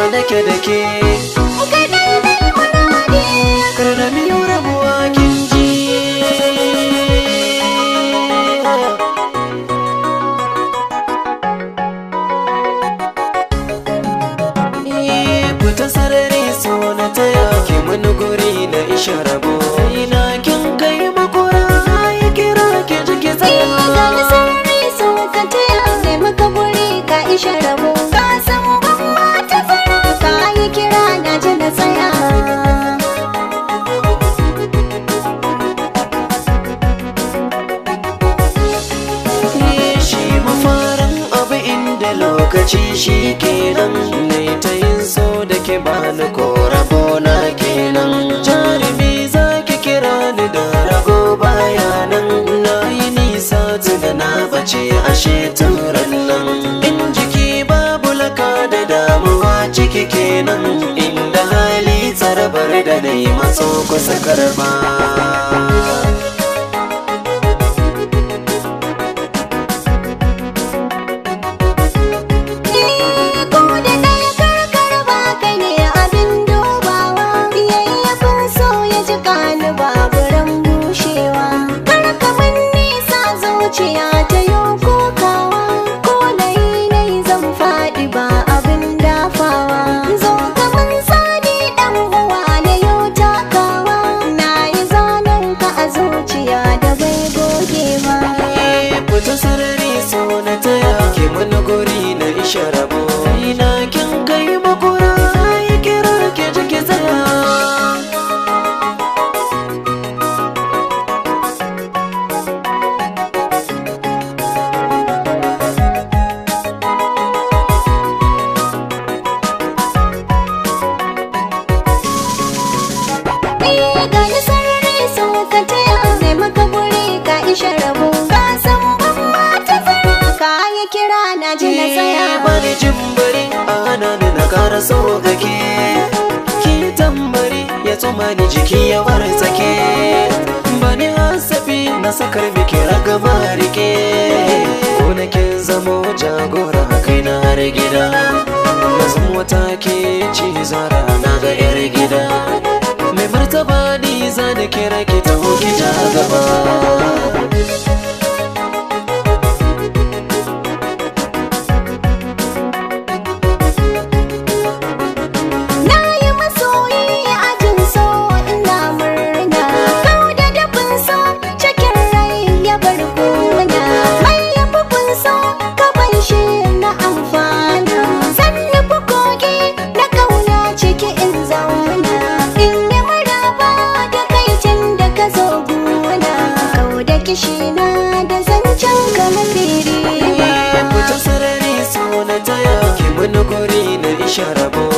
fa nake da ke. Kaɗai ne muradi. Kar da miyo rabuwa kin ji. Fita sarari so na taya ki wani guri na isha rabo. Ina kin kai makura ya kira ki jiki tsaya. Gani sarari so ka taya kai maka guri ka isha rabo. Ka san gwamma ta fara ka yi kira na ji na tsaya. Shi mafarin abu inda lokaci shi kenan. Ne ta yin so da ke bani korafo na kenan. Jarumi za ki kira ni da rago bayanan. Na yi nisa tuna na bace ashe turan nan. In jiki babu laka da damuwa ciki kenan. Inda hali tsarabar da na yi matso kusa karba. Fita sarari so na taya ke wani guri na isha rabo. Ina kin kai makura ya kira ki jiki tsaya. Gani sarari so ka taya kai maka guri ka isha rabo. Na ji na tsaya. Bani jin bari a hana ni na kara so gake. Ki tambari ya tsoma ni jiki ya wartsake. Bani hasafi na sakar miki ragama rike. Ko na kin zamo jagora kai na har gida. Na zan wata ke ci zara na ga yar gida. Mai martaba ni za da kira ki ta hoki ta gaba. Kishina da zancen kamar firi. Fita sarari so na taya ki wani guri na isha rabo.